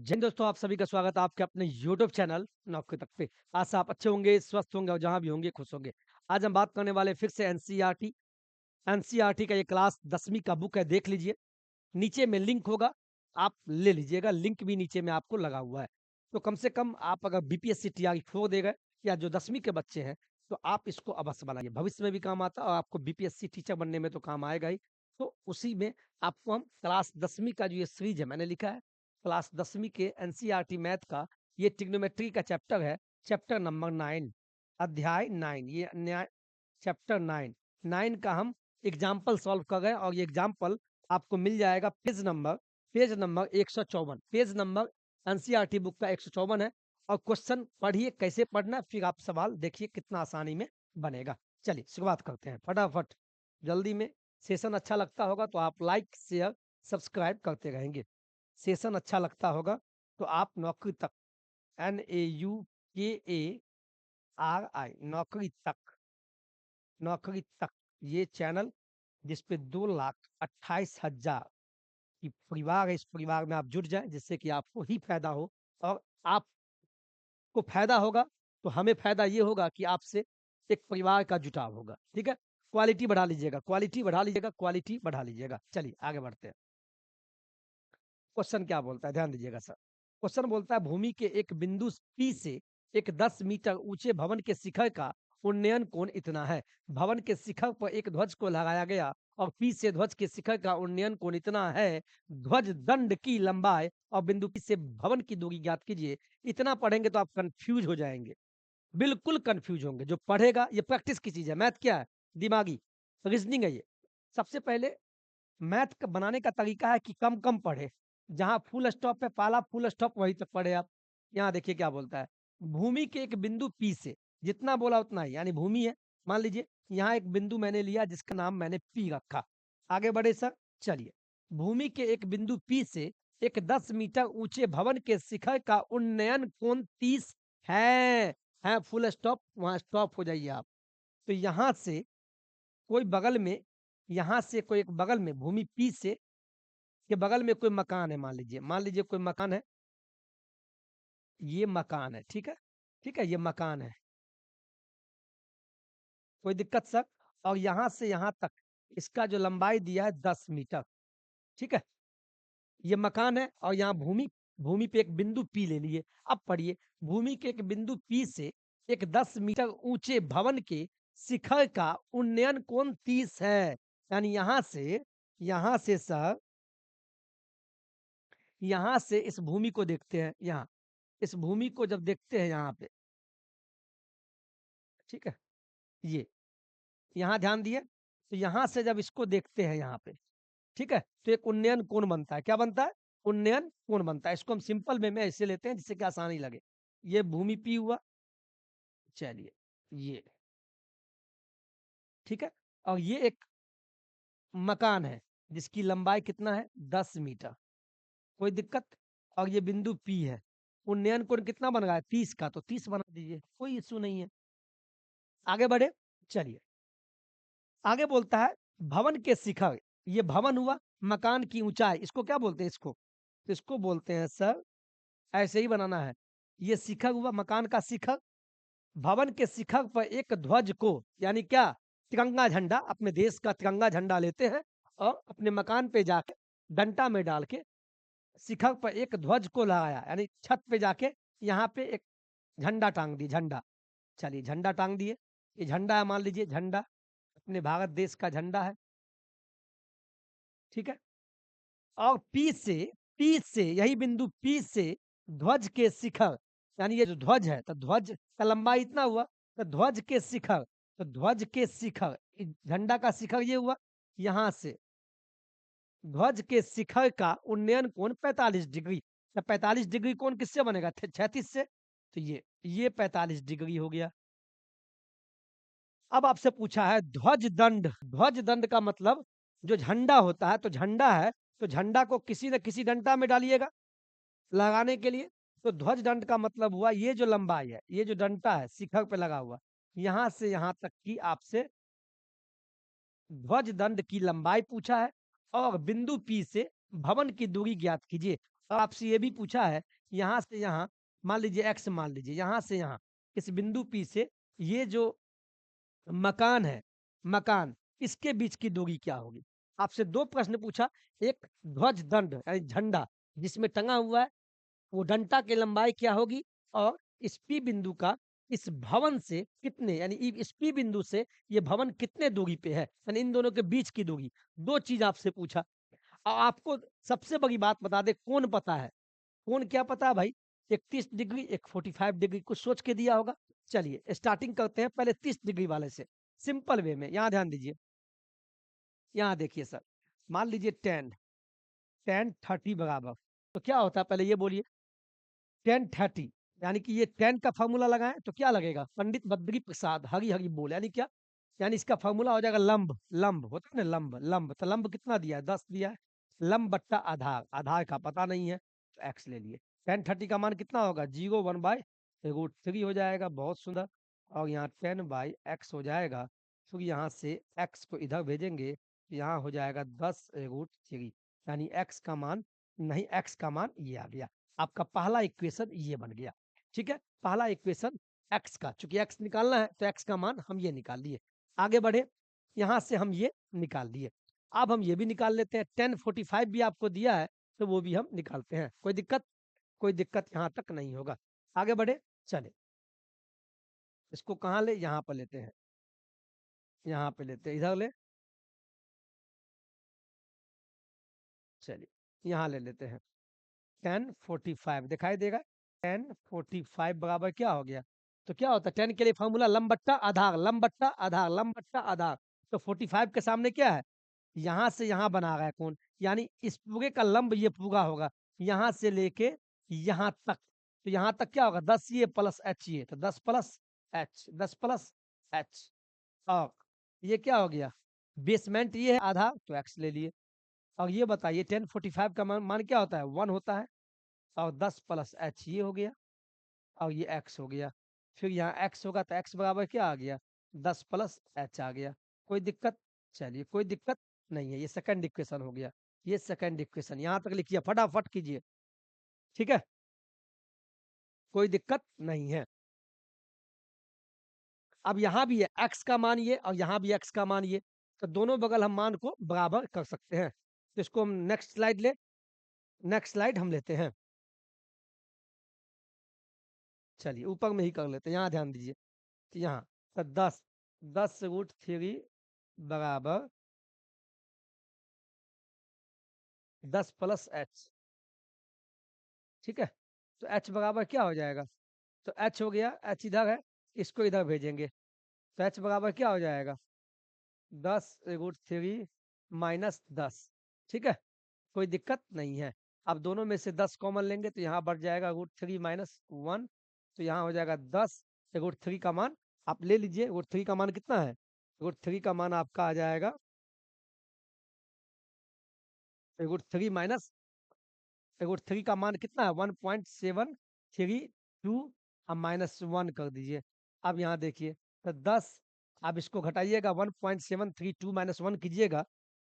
जय हिंद दोस्तों, आप सभी का स्वागत है आपके अपने यूट्यूब चैनल नौकरी तक पे। आशा आप अच्छे होंगे, स्वस्थ होंगे और जहाँ भी होंगे खुश होंगे। आज हम बात करने वाले फिर से एनसीईआरटी। एनसीईआरटी का ये क्लास 10वीं का बुक है, देख लीजिए। नीचे में लिंक होगा, आप ले लीजिएगा। लिंक भी नीचे में आपको लगा हुआ है। तो कम से कम आप अगर बीपीएससी तैयारी छोड़ दे गए या जो 10वीं के बच्चे हैं, तो आप इसको अवश्य बनाइए। भविष्य में भी काम आता है और आपको बीपीएससी टीचर बनने में तो काम आएगा ही। तो उसी में आपको हम क्लास 10वीं का जो ये सीरीज है मैंने लिखा है, क्लास 10वीं के एनसीईआरटी मैथ का ये ट्रिग्नोमेट्री का चैप्टर है, चैप्टर नंबर 9, अध्याय 9, ये न्याय चैप्टर 9 का हम एग्जाम्पल सॉल्व कर रहे हैं और ये एग्जाम्पल आपको मिल जाएगा page number 154। Page number NCERT book का 154 है। और क्वेश्चन पढ़िए, कैसे पढ़ना है, फिर आप सवाल देखिए कितना आसानी में बनेगा। चलिए शुरुआत करते हैं फटाफट, जल्दी में। सेशन अच्छा लगता होगा तो आप लाइक शेयर सब्सक्राइब करते रहेंगे। सेशन अच्छा लगता होगा तो आप नौकरी तक, NAUKARI, नौकरी तक ये चैनल जिसपे 2,28,000 की परिवार है, इस परिवार में आप जुड़ जाएं जिससे कि आपको ही फायदा हो। और आपको फायदा होगा तो हमें फायदा ये होगा कि आपसे एक परिवार का जुटाव होगा। ठीक है, क्वालिटी बढ़ा लीजिएगा, क्वालिटी बढ़ा लीजिएगा, क्वालिटी बढ़ा लीजिएगा। चलिए आगे बढ़ते हैं। क्वेश्चन क्या बोलता है, ध्यान दीजिएगा सर। क्वेश्चन बोलता है भूमि के एक बिंदु पी से एक 10 मीटर ऊंचे भवन के शिखर का उन्नयन कोण इतना है। भवन के शिखर पर एक ध्वज को लगाया गया और पी से ध्वज के शिखर का उन्नयन कोण इतना है। ध्वज दंड की लंबाई और बिंदु पी से भवन की दूरी ज्ञात कीजिए। इतना पढ़ेंगे तो आप कंफ्यूज हो जाएंगे, बिल्कुल कंफ्यूज होंगे। जो पढ़ेगा, ये प्रैक्टिस की चीज है। मैथ क्या है? दिमागी रीजनिंग है ये। सबसे पहले मैथ का बनाने का तरीका है कि कम कम पढ़े। जहां फुल स्टॉप पे पाला, फुल स्टॉप वहीं तक पढ़े आप। यहाँ देखिए क्या बोलता है, भूमि के एक बिंदु पी से, जितना बोला उतना ही, यानी भूमि है। मान लीजिए यहाँ एक बिंदु मैंने लिया जिसका नाम मैंने पी रखा। आगे बढ़े सर, चलिए। भूमि के एक बिंदु पी से एक 10 मीटर ऊंचे भवन के शिखर का उन्नयन कोण 30 है फुल स्टॉप, वहां स्टॉप हो जाइए आप। तो यहाँ से कोई बगल में, यहाँ से कोई एक बगल में, भूमि पी से के बगल में कोई मकान है, मान लीजिए कोई मकान है। ये मकान है, ठीक है, ठीक है, ये मकान है। कोई दिक्कत सर? और यहाँ से यहाँ तक इसका जो लंबाई दिया है 10 मीटर। ठीक है, ये मकान है और यहाँ भूमि, भूमि पे एक बिंदु पी ले लिए। अब पढ़िए, भूमि के एक बिंदु पी से एक 10 मीटर ऊंचे भवन के शिखर का उन्नयन कोण 30 है। यानी यहाँ से सर, यहाँ से इस भूमि को देखते हैं, यहाँ इस भूमि को जब देखते हैं यहाँ पे, ठीक है, ये यहाँ ध्यान दिए, तो यहाँ से जब इसको देखते हैं यहाँ पे, ठीक है, तो एक उन्नयन कोण बनता है। क्या बनता है? उन्नयन कोण बनता है। इसको हम सिंपल में ऐसे लेते हैं जिससे कि आसानी लगे। ये भूमि पी हुआ, चलिए, ये ठीक है, और ये एक मकान है जिसकी लंबाई कितना है, 10 मीटर। कोई दिक्कत? और ये बिंदु पी है। उन्नयन कोण कितना बन रहा है, 30 का, तो 30 बना दीजिए, कोई इश्यू नहीं है। आगे बढ़े, चलिए। आगे बोलता है भवन के शिखर, ये भवन हुआ, मकान की ऊंचाई, इसको क्या बोलते हैं, इसको तो इसको बोलते हैं सर, ऐसे ही बनाना है। ये शिखर हुआ, मकान का शिखर। भवन के शिखर पर एक ध्वज को, यानी क्या, तिरंगा झंडा, अपने देश का तिरंगा झंडा लेते हैं और अपने मकान पे जाके डंडा में डाल के शिखर पर एक ध्वज को लगाया, यानी छत पे जाके यहाँ पे एक झंडा टांग दिए, झंडा। चलिए झंडा टांग दिए, ये झंडा है, मान लीजिए झंडा अपने भारत देश का झंडा है, ठीक है। और पी से यही बिंदु पी से ध्वज के शिखर, यानी ये जो ध्वज है, तो ध्वज का लंबाई इतना हुआ, तो ध्वज के शिखर, तो ध्वज के शिखर, झंडा का शिखर ये हुआ, यहाँ से ध्वज के शिखर का उन्नयन कोण 45 डिग्री। तो 45 डिग्री कोण किससे बनेगा, 36 से। तो ये 45 डिग्री हो गया। अब आपसे पूछा है ध्वज दंड। ध्वज दंड का मतलब, जो झंडा होता है, तो झंडा है, तो झंडा को किसी न किसी डंडा में डालिएगा लगाने के लिए। तो ध्वज दंड का मतलब हुआ ये जो लंबाई है, ये जो डंडा है शिखर पे लगा हुआ, यहाँ से यहाँ तक की आपसे ध्वज दंड की लंबाई पूछा है। और बिंदु पी से भवन की दूरी ज्ञात कीजिए। अब आपसे ये भी पूछा है, यहाँ से यहाँ, मान लीजिए x मान लीजिए, यहाँ से यहाँ, इस बिंदु P से ये जो मकान है, मकान, इसके बीच की दूरी क्या होगी? आपसे 2 प्रश्न पूछा, एक ध्वज दंड यानी झंडा जिसमें टंगा हुआ है, वो डंडा की लंबाई क्या होगी? और इस P बिंदु का इस भवन से कितने यानी इस P बिंदु से ये भवन कितने दूरी पे है? यानी इन दोनों के बीच की दूरी। 2 चीज़ आपसे पूछा। आपको सबसे बड़ी बात बता दें, कोण पता है। कोण क्या पता है भाई? एक 30 डिग्री, एक 45 डिग्री, कुछ सोच के दिया होगा। चलिए स्टार्टिंग करते हैं पहले 30 डिग्री वाले से, सिंपल वे में। यहाँ ध्यान दीजिए, यहाँ देखिए सर, मान लीजिए tan 30 बराबर, तो क्या होता है पहले ये बोलिए? tan 30 यानी कि ये tan का फ़ॉर्मूला लगाएँ तो क्या लगेगा? पंडित बद्री प्रसाद हरि हरि बोल, यानी क्या? यानी इसका फ़ॉर्मूला हो जाएगा लंब, लंब होता है ना लंब, लंब, तो लंब कितना दिया है? 10 दिया है। लंब बट्टा आधार, आधार का पता नहीं है, तो x ले लिए। tan 30 का मान कितना होगा? 0 1/√3 हो जाएगा, बहुत सुंदर। और यहाँ 10/x हो जाएगा, फिर यहाँ से x को इधर भेजेंगे, तो यहाँ हो जाएगा 10√3, यानी x का मान नहीं, x का मान ये आ गया। आपका पहला इक्वेशन ये बन गया, ठीक है? पहला इक्वेशन x का, चूँकि x निकालना है तो x का मान हम ये निकाल लिए। आगे बढ़े, यहाँ से हम ये निकाल लिए। अब हम ये भी निकाल लेते हैं, tan 45 भी आपको दिया है, तो वो भी हम निकालते हैं। कोई दिक्कत? कोई दिक्कत यहाँ तक नहीं होगा। आगे बढ़े, चलें। इसको कहाँ लें? यहाँ पर लेते हैं। यहाँ पे लेते हैं, इधर ले, चलिए, यहाँ ले लेते हैं। tan 45 दिखाई देगा? tan 45 बराबर क्या हो गया? तो क्या होता है tan के लिए फॉर्मूला लंब बट्टा आधार, लंब बट्टा आधार, लंब बट्टा आधार। तो 45 के सामने क्या है? यहाँ से यहाँ बना रहा है कोण, यानी इस पूरे का लंब ये पूरा होगा, यहाँ से लेके यहाँ तक। तो यहाँ तक क्या होगा? 10 ये प्लस h ये, तो 10 प्लस h, 10 प्लस h। और ये क्या हो गया? बेसमेंट ये है आधार, तो x ले लिए। और ये बताइए tan 45 का मान क्या होता है? 1 होता है। और 10 प्लस h ये हो गया, और ये x हो गया। फिर यहाँ x होगा तो x बराबर क्या आ गया? 10 प्लस h आ गया। कोई दिक्कत? चलिए, कोई दिक्कत नहीं है, ये सेकंड इक्वेशन हो गया। ये सेकंड इक्वेशन यहाँ तक लिखिए, फटाफट कीजिए, ठीक है? कोई दिक्कत नहीं है। अब यहाँ भी है x का मान ये, और यहाँ भी x का मान ये, तो दोनों बगल हम मान को बराबर कर सकते हैं। तो इसको हम नेक्स्ट स्लाइड ले, नेक्स्ट स्लाइड हम लेते हैं। चलिए ऊपर में ही कर लेते हैं, यहाँ ध्यान दीजिए। तो यहाँ तो 10√3 बराबर 10 प्लस h, ठीक है? तो h बराबर क्या हो जाएगा? तो h हो गया, h इधर है, इसको इधर भेजेंगे, तो h बराबर क्या हो जाएगा? 10√3 माइनस 10, ठीक है? कोई दिक्कत नहीं है। अब दोनों में से 10 कॉमन लेंगे तो यहाँ बढ़ जाएगा √3 माइनस 1, तो यहाँ हो जाएगा 10 √3 का मान आप ले लीजिए। √3 का मान कितना है? √3 का मान आपका आ जाएगा √3 माइनस √3 का मान कितना है? 1.732, अब -1 कर दीजिए। अब यहाँ देखिए, तो 10, अब इसको घटाइएगा, 1.732 -1 कीजिएगा।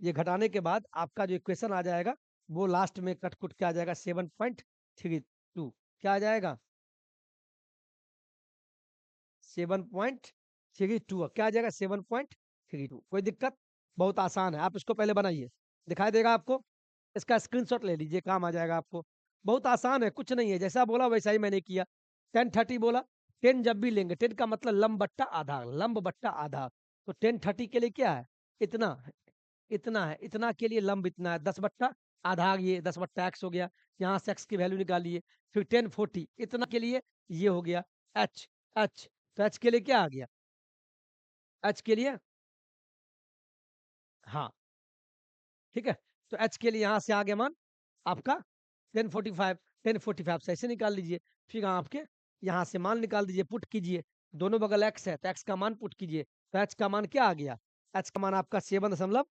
ये घटाने के बाद आपका जो इक्वेशन आ जाएगा, वो लास्ट में कट-कुट के आ जाएगा 7.32। क्या आ जाएगा? 7.32, क्या आ जाएगा? 7.32। कोई दिक्कत? बहुत आसान है, आप इसको पहले बनाइए, दिखाई देगा आपको। इसका स्क्रीनशॉट ले लीजिए, काम आ जाएगा आपको। बहुत आसान है, कुछ नहीं है, जैसा बोला वैसा ही मैंने किया। tan 30 बोला, 10 जब भी लेंगे, 10 का मतलब लंब बट्टा आधार, लंब बट्टा आधार। तो tan 30 के लिए क्या है? इतना है, इतना है, इतना के लिए लंब इतना है, 10 बट्टा आधार, ये 10 बट्टा x हो गया। यहाँ से x की वैल्यू निकालिए। फिर tan 40 इतना के लिए ये हो गया h, h। तो h के लिए क्या आ गया? h के लिए, हाँ, ठीक है? तो h के लिए यहाँ से आ गया मान आपका 1045, 1045 से ऐसे निकाल लीजिए। फिर आपके यहाँ से मान निकाल दीजिए, पुट कीजिए, दोनों बगल x है तो x का मान पुट कीजिए, तो h का मान क्या आ गया? h का मान आपका 7 दशमलव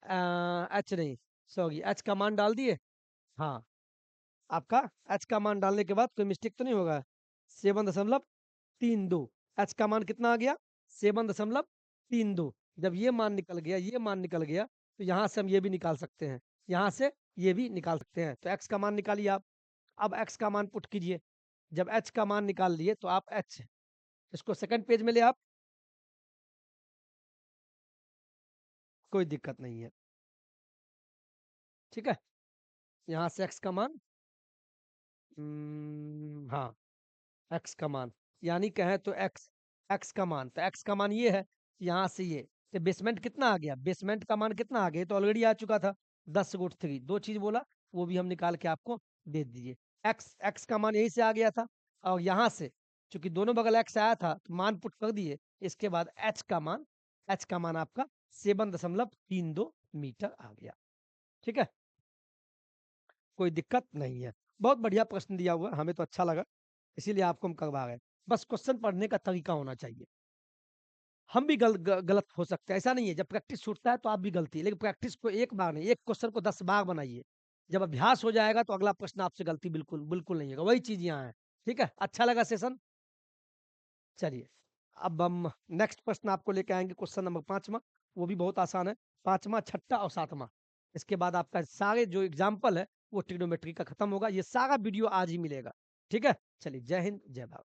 h नहीं, सॉरी, h का मान डाल दिए। हाँ, आपका h का मान डालने के बाद कोई मिस्टेक तो नहीं होगा? 7.32, h का मान कितना आ गया? 7.32। जब ये मान निकल गया, ये मान निकल गया, तो यहाँ से हम ये भी निकाल सकते हैं। यहाँ से ये भी निकाल सकते हैं। तो x का मान निकालिए आप। अब x का मान पुट कीजिए। जब h का मान निकाल लिए तो आप h इसको सेकंड पेज में ले आप, कोई दिक्कत नहीं है। ठीक है? यहाँ से x का मान हाँ, x का मान यानी कहें तो x का मान, तो x का मान ये है, यहाँ से ये, तो बेसमेंट कितना आ गया? बेसमेंट का मान कितना आ गया? ये तो ऑलरेडी आ चुका था 10√3, 2 चीज़ बोला, वो भी हम निकाल के आपको दे दीजिए। x का मान यहीं से आ गया था और यहाँ से चूँकि दोनों बगल x आया था, तो मान पुट कर दिए। इसके बाद h का मान आपका 7.32 मीटर आ गया। ठीक है? कोई दिक्कत नहीं है। बहुत बढ़िया प्रश्न दिया हुआ है, हमें तो अच्छा लगा, इसीलिए आपको हम करवा रहे हैं। बस क्वेश्चन पढ़ने का तरीका होना चाहिए। हम भी गलत हो सकते हैं, ऐसा नहीं है, जब प्रैक्टिस छूटता है तो आप भी गलती है, लेकिन प्रैक्टिस को एक बार नहीं, एक क्वेश्चन को 10 बार बनाइए। जब अभ्यास हो जाएगा तो अगला प्रश्न आपसे गलती बिल्कुल बिल्कुल नहीं होगा, वही चीज़ यहाँ है। ठीक है? अच्छा लगा सेशन? चलिए, अब हम नेक्स्ट प्रश्न आपको लेके आएँगे, क्वेश्चन नंबर 5वाँ, वो भी बहुत आसान है। 5वाँ, 6ठा और 7वाँ। इसके बाद आपका सारे जो एग्ज़ाम्पल है, वो ट्रिग्नोमेट्री का खत्म होगा। ये सारा वीडियो आज ही मिलेगा। ठीक है? चलिए, जय हिंद, जय भारत।